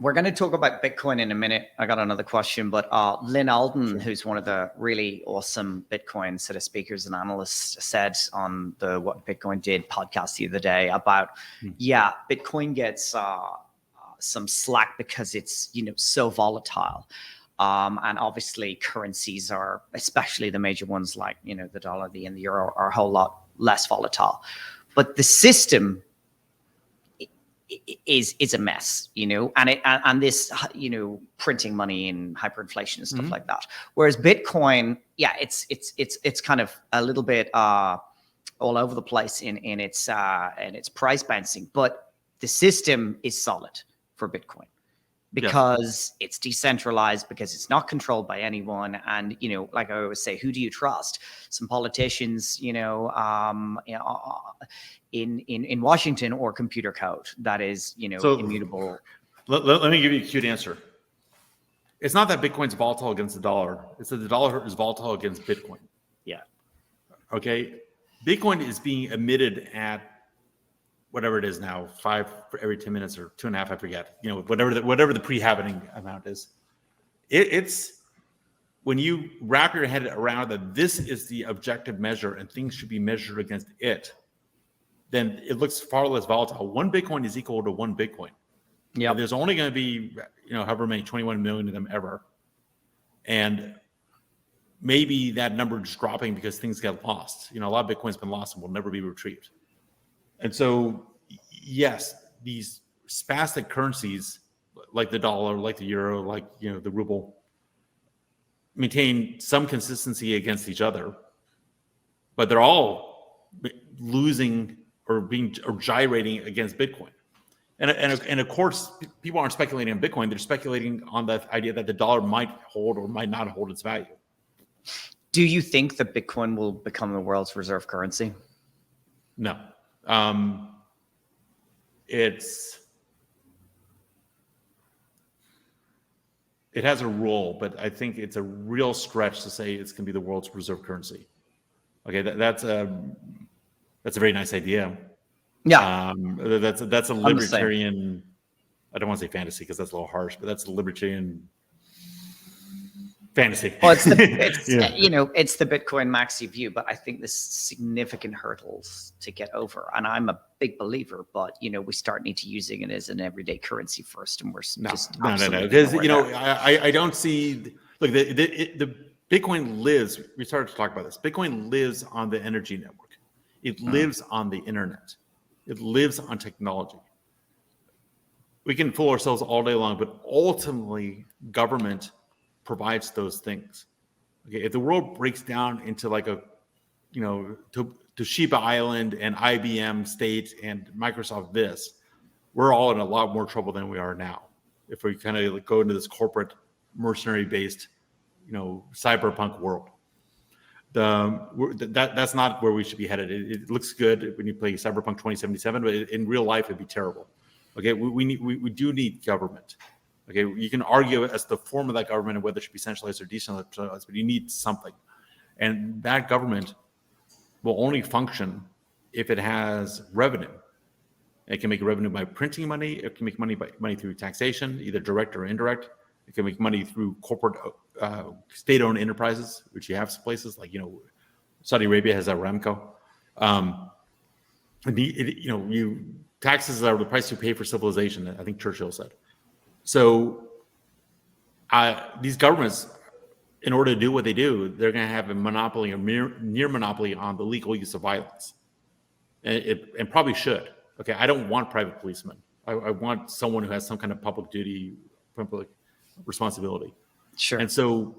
We're going to talk about Bitcoin in a minute. I got another question, but Lynn Alden, who's one of the really awesome Bitcoin sort of speakers and analysts, said on the What Bitcoin Did podcast the other day about, Bitcoin gets some slack because it's, so volatile. And obviously currencies are, especially the major ones like, the dollar, the yen, the euro, are a whole lot less volatile. But the system is a mess, and this, printing money and hyperinflation and stuff like that. Whereas Bitcoin, it's kind of a little bit all over the place in its price bouncing, but the system is solid for Bitcoin because it's decentralized, because it's not controlled by anyone. And, like I always say, who do you trust? Some politicians, in Washington, or computer code that is, immutable. Let me give you a cute answer. It's not that Bitcoin's volatile against the dollar. It's that the dollar is volatile against Bitcoin. Yeah. Okay. Bitcoin is being emitted at whatever it is now, 5 for every 10 minutes or 2.5, I forget. Whatever the pre-happening amount is. It's when you wrap your head around that this is the objective measure and things should be measured against it, then it looks far less volatile. 1 Bitcoin is equal to 1 Bitcoin. Yeah. There's only going to be, however many, 21 million of them ever. And maybe that number is dropping because things get lost. A lot of Bitcoin's been lost and will never be retrieved. And so, yes, these spastic currencies like the dollar, like the euro, like, the ruble, maintain some consistency against each other, but they're all losing or gyrating against Bitcoin. And of course, people aren't speculating on Bitcoin. They're speculating on the idea that the dollar might hold or might not hold its value. Do you think that Bitcoin will become the world's reserve currency? No. It has a role, but I think it's a real stretch to say it's going to be the world's reserve currency. Okay, that's a very nice idea. Yeah, that's a libertarian. I don't want to say fantasy because that's a little harsh, but that's a libertarian fantasy. Well, it's the Bitcoin maxi view, but I think there's significant hurdles to get over. And I'm a big believer, but we start need to using it as an everyday currency first, and we're just no. Because I don't see. Look, the Bitcoin lives. We started to talk about this. Bitcoin lives on the energy network. It lives on the internet. It lives on technology. We can fool ourselves all day long, but ultimately, government provides those things. Okay, if the world breaks down into like a, Toshiba Island and IBM State and Microsoft this, we're all in a lot more trouble than we are now. If we kind of go into this corporate mercenary-based, cyberpunk world. That's not where we should be headed. It looks good when you play Cyberpunk 2077, but in real life, it'd be terrible. Okay, we do need government. Okay, you can argue as the form of that government and whether it should be centralized or decentralized, but you need something. And that government will only function if it has revenue. It can make revenue by printing money. It can make money through taxation, either direct or indirect. It can make money through corporate state-owned enterprises, which you have some places like, Saudi Arabia has Aramco. Taxes are the price you pay for civilization, I think Churchill said. So these governments, in order to do what they do, they're going to have a monopoly or near monopoly on the legal use of violence. And probably should. Okay, I don't want private policemen. I want someone who has some kind of public duty, public responsibility. Sure. And so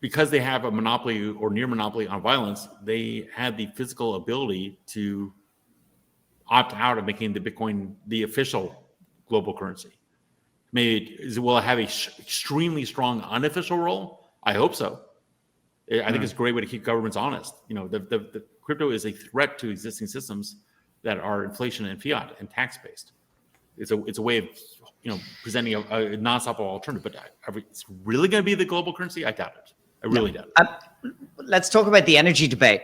because they have a monopoly or near monopoly on violence, they have the physical ability to opt out of making the Bitcoin the official global currency. Maybe will it have a extremely strong unofficial role? I hope so. I think it's a great way to keep governments honest. The crypto is a threat to existing systems that are inflation and fiat and tax based. It's a way of presenting a non-stoppable alternative. But it's really going to be the global currency? I doubt it. I really doubt it. Let's talk about the energy debate.